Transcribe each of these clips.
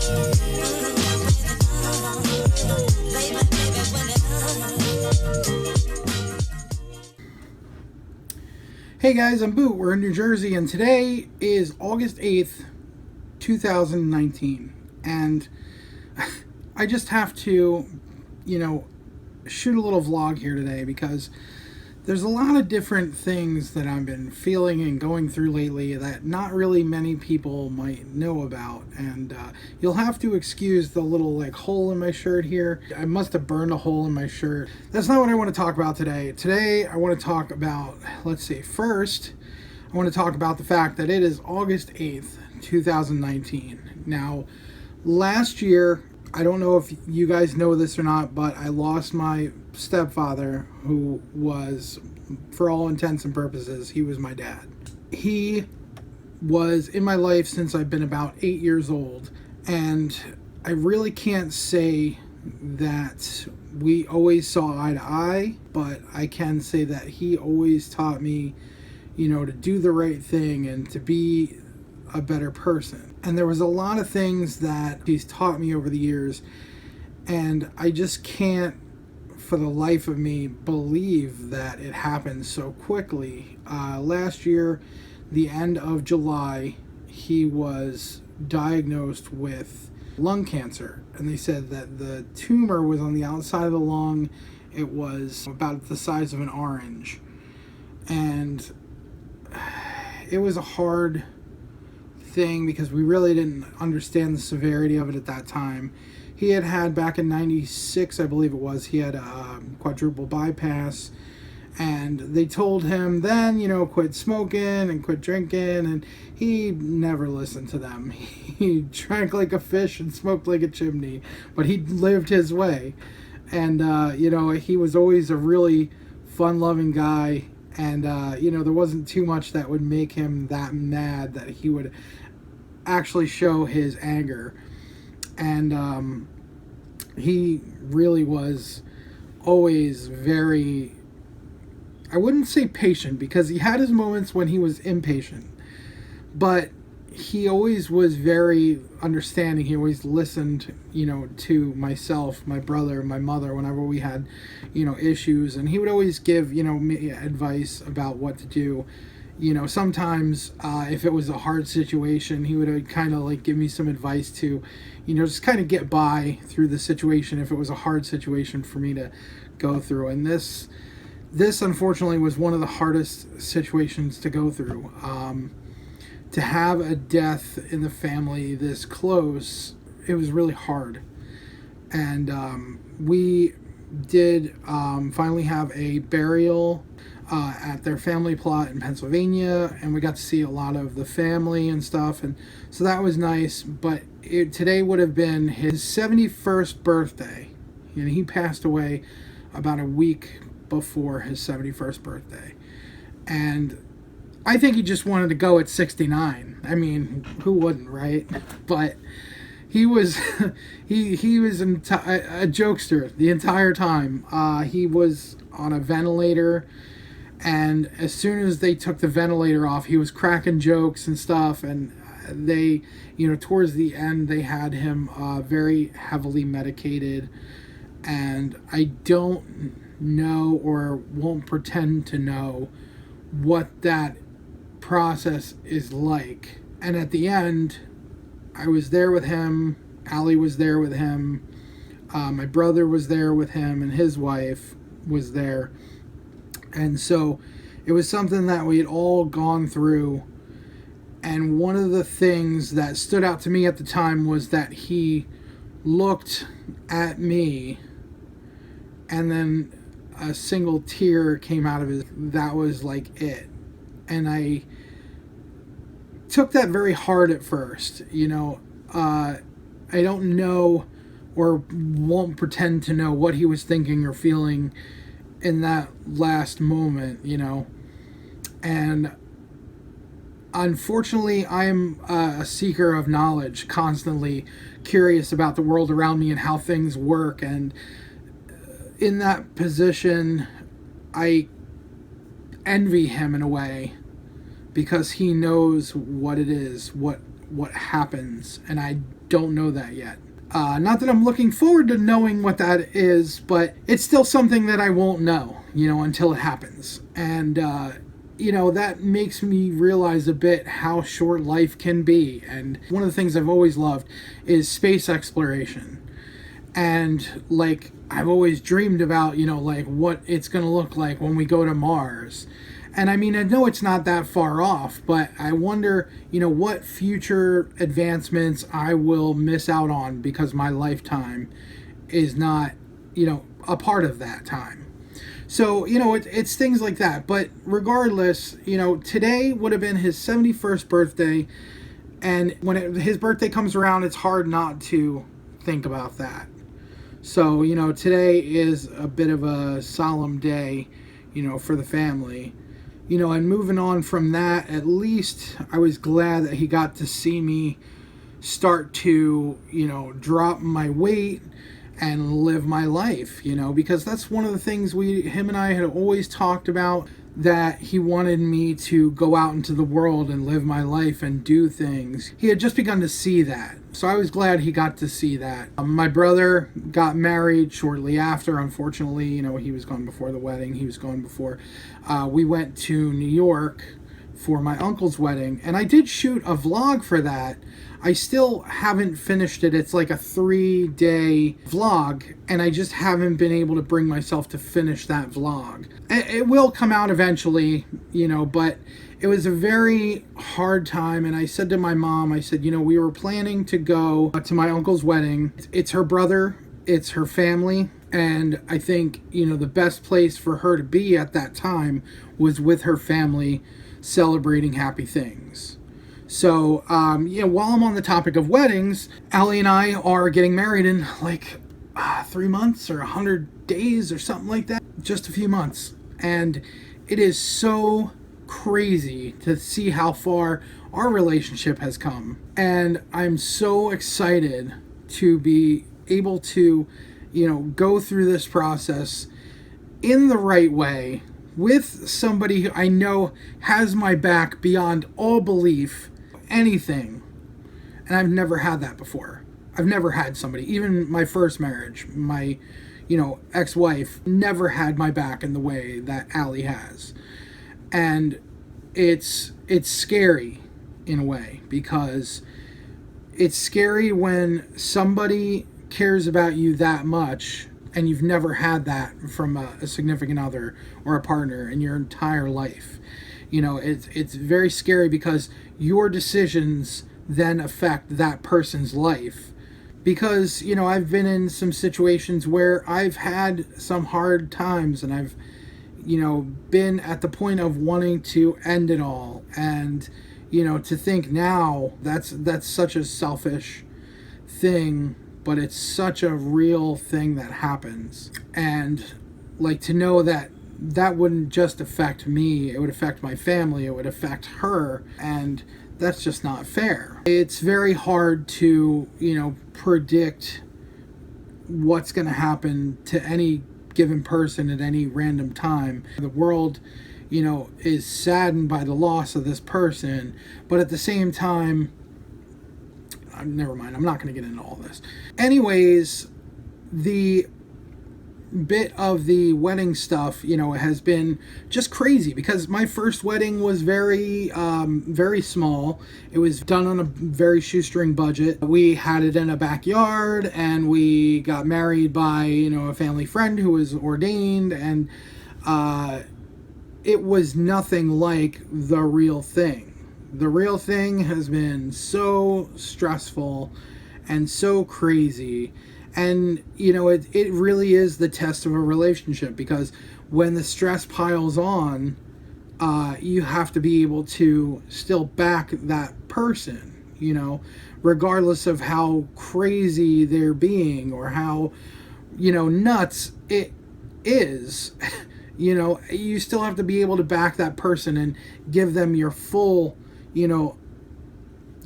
Hey guys, I'm Boot. We're in New Jersey, and today is August 8th, 2019. And I just have to, shoot a little vlog here today because there's a lot of different things that I've been feeling and going through lately that not really many people might know about. And you'll have to excuse the little hole in my shirt here. I must have burned a hole in my shirt. That's not what I want to talk about today. Today I want to talk about, first I want to talk about the fact that it is August 8th, 2019. Now, last year, I don't know if you guys know this or not, but I lost my stepfather, who was, for all intents and purposes, he was my dad. He was in my life since I've been about 8 years old, and I really can't say that we always saw eye to eye, but I can say that he always taught me, to do the right thing and to be a better person. And there was a lot of things that he's taught me over the years, and I just can't for the life of me believe that it happened so quickly. Last year, the end of July, he was diagnosed with lung cancer, and they said that the tumor was on the outside of the lung. It was about the size of an orange, and it was a hard thing because we really didn't understand the severity of it at that time. He had back in 96, I believe it was, he had a quadruple bypass, and they told him then, quit smoking and quit drinking, and he never listened to them. He drank like a fish and smoked like a chimney, but he lived his way. And he was always a really fun-loving guy, and there wasn't too much that would make him that mad that he would actually show his anger. And he really was always very, I wouldn't say patient, because he had his moments when he was impatient, but he always was very understanding. He always listened, to myself, my brother, my mother, whenever we had, issues, and he would always give, me advice about what to do. Sometimes if it was a hard situation, he would kind of give me some advice to, just kind of get by through the situation if it was a hard situation for me to go through. And this unfortunately was one of the hardest situations to go through. To have a death in the family this close, it was really hard. And we did finally have a burial at their family plot in Pennsylvania, and we got to see a lot of the family and stuff, and so that was nice. But today would have been his 71st birthday, and he passed away about a week before his 71st birthday. And I think he just wanted to go at 69. I mean, who wouldn't, right? But he was he was a jokester the entire time. He was on a ventilator, and as soon as they took the ventilator off, he was cracking jokes and stuff. And they, towards the end, they had him very heavily medicated. And I don't know, or won't pretend to know, what that process is like. And at the end, I was there with him. Allie was there with him. My brother was there with him, and his wife was there. And so it was something that we had all gone through. And one of the things that stood out to me at the time was that he looked at me, and then a single tear came out of his. That was it. And I took that very hard at first. I don't know, or won't pretend to know, what he was thinking or feeling in that last moment, and unfortunately, I'm a seeker of knowledge, constantly curious about the world around me and how things work. And in that position, I envy him in a way, because he knows what it is, what happens, and I don't know that yet. Not that I'm looking forward to knowing what that is, but it's still something that I won't know, until it happens. And, that makes me realize a bit how short life can be. And one of the things I've always loved is space exploration. And, I've always dreamed about, what it's going to look like when we go to Mars. And I mean, I know it's not that far off, but I wonder, what future advancements I will miss out on because my lifetime is not, a part of that time. So, it's things like that. But regardless, today would have been his 71st birthday. And when his birthday comes around, it's hard not to think about that. So, today is a bit of a solemn day, for the family. And moving on from that, at least I was glad that he got to see me start to, drop my weight and live my life, because that's one of the things him and I had always talked about, that he wanted me to go out into the world and live my life and do things. He had just begun to see that. So I was glad he got to see that. My brother got married shortly after. Unfortunately, he was gone before the wedding. He was gone before. We went to New York for my uncle's wedding, and I did shoot a vlog for that. I still haven't finished it. It's like a 3-day vlog, and I just haven't been able to bring myself to finish that vlog. It will come out eventually, but it was a very hard time. And I said to my mom, I said, we were planning to go to my uncle's wedding. It's her brother, it's her family. And I think, the best place for her to be at that time was with her family, celebrating happy things. So, while I'm on the topic of weddings, Allie and I are getting married in 3 months or 100 days or something like that. Just a few months. And it is so crazy to see how far our relationship has come. And I'm so excited to be able to, go through this process in the right way with somebody who I know has my back beyond all belief. Anything. And I've never had that before. I've never had somebody, even my first marriage, my ex-wife never had my back in the way that Allie has. And it's scary in a way, because it's scary when somebody cares about you that much and you've never had that from a significant other or a partner in your entire life. It's very scary, because your decisions then affect that person's life. Because, I've been in some situations where I've had some hard times, and I've, been at the point of wanting to end it all. And, to think now, that's such a selfish thing, but it's such a real thing that happens. And, to know that wouldn't just affect me, it would affect my family, it would affect her, and that's just not fair. It's very hard to, predict what's going to happen to any given person at any random time. The world, is saddened by the loss of this person, but at the same time, never mind, I'm not going to get into all this. Anyways, the bit of the wedding stuff, has been just crazy, because my first wedding was very small. It was done on a very shoestring budget. We had it in a backyard, and we got married by, a family friend who was ordained, and it was nothing like the real thing. The real thing has been so stressful and so crazy. And, it really is the test of a relationship, because when the stress piles on, you have to be able to still back that person, regardless of how crazy they're being or how, nuts it is. You still have to be able to back that person and give them your full,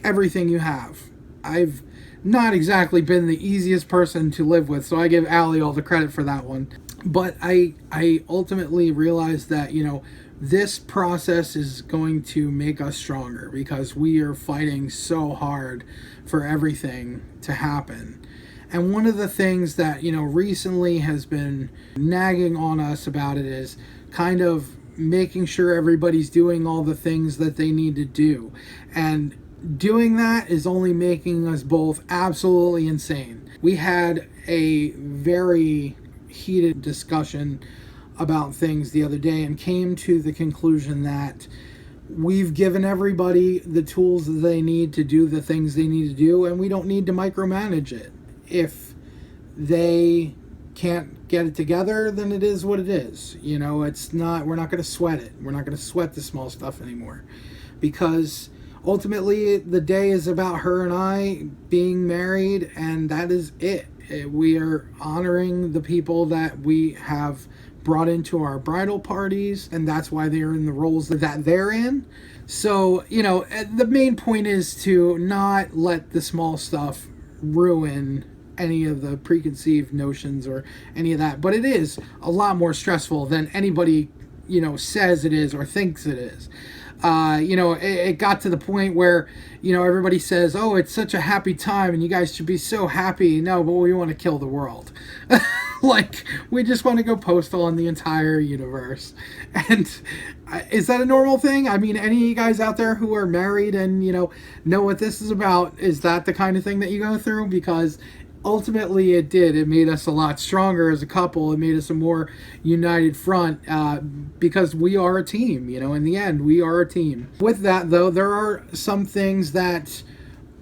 everything you have. I've not exactly been the easiest person to live with, so I give Allie all the credit for that one. But I ultimately realized that, this process is going to make us stronger because we are fighting so hard for everything to happen. And one of the things that, recently has been nagging on us about it is kind of making sure everybody's doing all the things that they need to do. And doing that is only making us both absolutely insane. We had a very heated discussion about things the other day and came to the conclusion that we've given everybody the tools that they need to do the things they need to do, and we don't need to micromanage it. If they can't get it together, then it is what it is. It's not, we're not going to sweat it. We're not going to sweat the small stuff anymore, because ultimately the day is about her and I being married, and that is it. We are honoring the people that we have brought into our bridal parties, and that's why they're in the roles that they're in. So, the main point is to not let the small stuff ruin any of the preconceived notions or any of that. But it is a lot more stressful than anybody, says it is or thinks it is. It got to the point where, everybody says, oh, it's such a happy time and you guys should be so happy. No, but we want to kill the world. Like, we just want to go postal on the entire universe. And is that a normal thing? I mean, any of you guys out there who are married and, know what this is about, is that the kind of thing that you go through? Because ultimately it did. It made us a lot stronger as a couple. It made us a more united front, because we are a team. In the end, we are a team. With that, though, there are some things that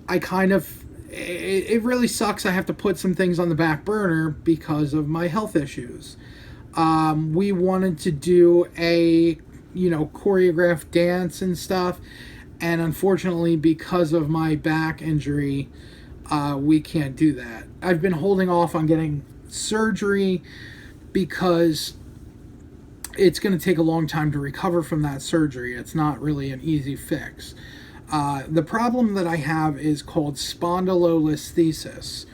I kind of, it really sucks. I have to put some things on the back burner because of my health issues. We wanted to do a, choreographed dance and stuff, and unfortunately, because of my back injury, we can't do that. I've been holding off on getting surgery because it's going to take a long time to recover from that surgery. It's not really an easy fix. The problem that I have is called spondylolisthesis,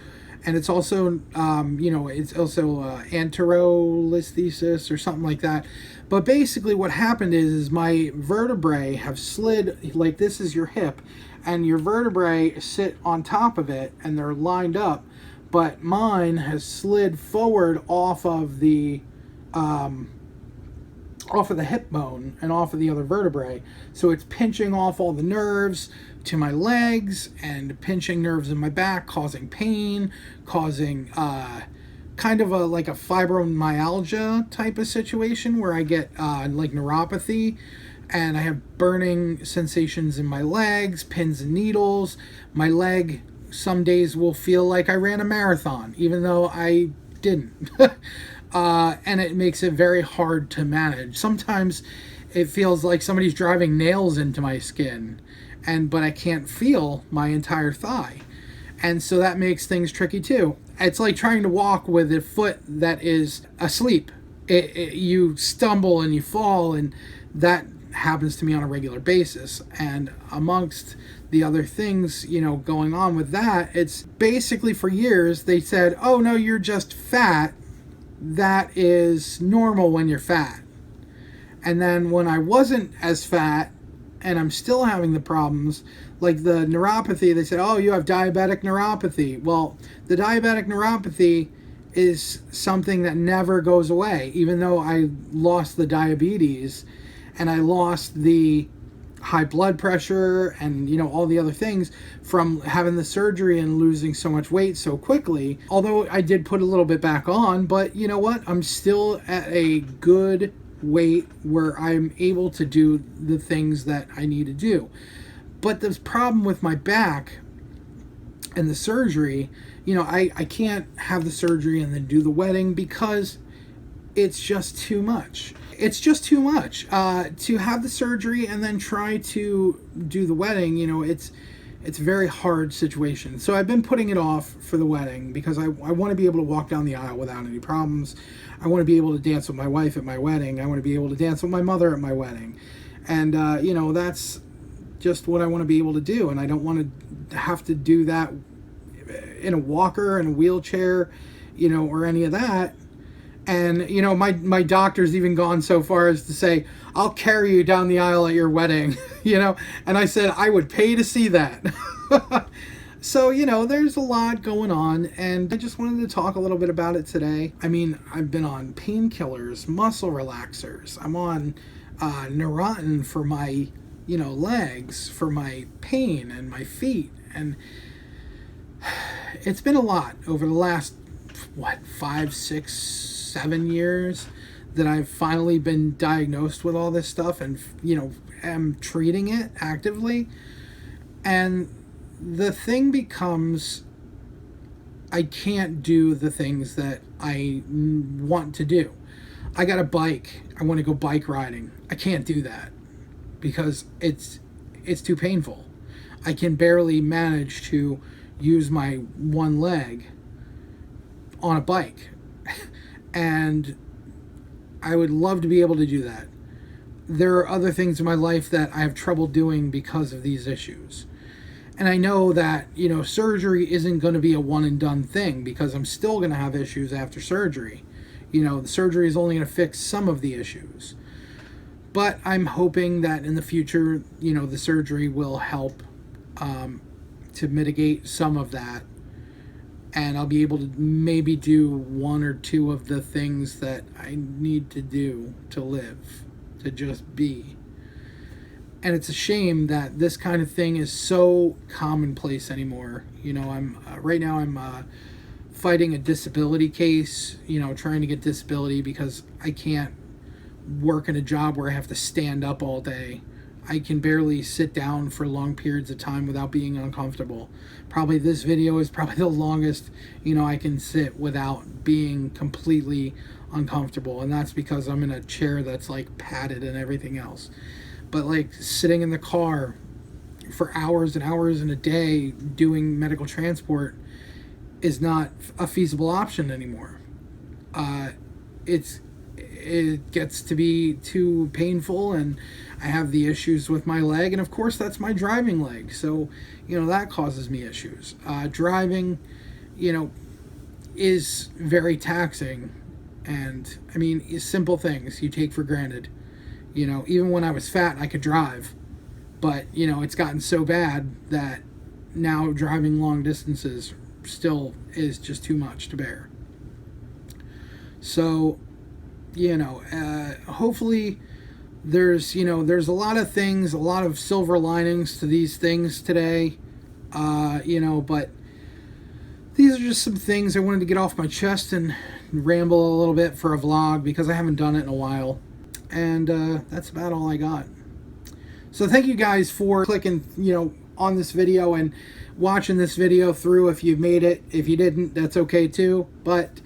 and it's also, it's also anterolisthesis or something like that. But basically what happened is my vertebrae have slid, like this is your hip, and your vertebrae sit on top of it, and they're lined up, but mine has slid forward off of the hip bone and off of the other vertebrae. So it's pinching off all the nerves to my legs and pinching nerves in my back, causing pain, causing kind of like a fibromyalgia type of situation where I get like neuropathy, and I have burning sensations in my legs, pins and needles. My leg some days will feel like I ran a marathon, even though I didn't. And it makes it very hard to manage. Sometimes it feels like somebody's driving nails into my skin, but I can't feel my entire thigh. And so that makes things tricky too. It's like trying to walk with a foot that is asleep. You stumble and you fall, and that happens to me on a regular basis. And amongst the other things, going on with that, it's basically for years they said, oh no, you're just fat. That is normal when you're fat. And then when I wasn't as fat and I'm still having the problems, like the neuropathy, they said, oh, you have diabetic neuropathy. Well, the diabetic neuropathy is something that never goes away. Even though I lost the diabetes and I lost the high blood pressure and all the other things from having the surgery and losing so much weight so quickly, although I did put a little bit back on, but you know what, I'm still at a good weight where I'm able to do the things that I need to do. But the problem with my back and the surgery, I can't have the surgery and then do the wedding because it's just too much. It's just too much to have the surgery and then try to do the wedding. It's a very hard situation. So I've been putting it off for the wedding because I want to be able to walk down the aisle without any problems. I want to be able to dance with my wife at my wedding. I want to be able to dance with my mother at my wedding. And, that's just what I want to be able to do. And I don't want to have to do that in a walker, in a wheelchair, or any of that. And, my doctor's even gone so far as to say, I'll carry you down the aisle at your wedding, you know. And I said, I would pay to see that. So, you know, there's a lot going on, and I just wanted to talk a little bit about it today. I mean, I've been on painkillers, muscle relaxers. I'm on Neurontin for my, you know, legs, for my pain and my feet. And it's been a lot over the last, 5, 6, 7 years that I've finally been diagnosed with all this stuff and, you know, am treating it actively. And the thing becomes, I can't do the things that I want to do. I got a bike. I want to go bike riding. I can't do that because it's too painful. I can barely manage to use my one leg on a bike. And I would love to be able to do that. There are other things in my life that I have trouble doing because of these issues. And I know that, you know, surgery isn't going to be a one and done thing because I'm still going to have issues after surgery. You know, the surgery is only going to fix some of the issues. But I'm hoping that in the future, you know, the surgery will help to mitigate some of that. And I'll be able to maybe do one or two of the things that I need to do to live, to just be. And it's a shame that this kind of thing is so commonplace anymore. You know, I'm right now I'm fighting a disability case, you know, trying to get disability because I can't work in a job where I have to stand up all day. I can barely sit down for long periods of time without being uncomfortable. Probably this video is probably the longest, you know, I can sit without being completely uncomfortable. And that's because I'm in a chair that's like padded and everything else. But like sitting in the car for hours and hours in a day doing medical transport is not a feasible option anymore. It gets to be too painful, and I have the issues with my leg, and of course that's my driving leg. So, you know, that causes me issues. Driving, you know, is very taxing, and I mean, simple things you take for granted. You know, even when I was fat, I could drive. But, you know, it's gotten so bad that now driving long distances still is just too much to bear. So, you know, hopefully there's a lot of things, a lot of silver linings to these things today. You know, but these are just some things I wanted to get off my chest and ramble a little bit for a vlog because I haven't done it in a while. And that's about all I got. So thank you guys for clicking, you know, on this video and watching this video through. If you've made it, if you didn't, that's okay too. But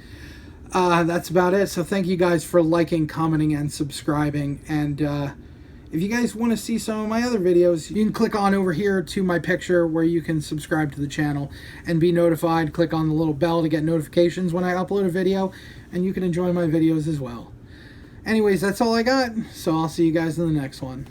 that's about it. So thank you guys for liking, commenting, and subscribing. And if you guys want to see some of my other videos, you can click on over here to my picture where you can subscribe to the channel and be notified. Click on the little bell to get notifications when I upload a video, and you can enjoy my videos as well. Anyways, that's all I got, so I'll see you guys in the next one.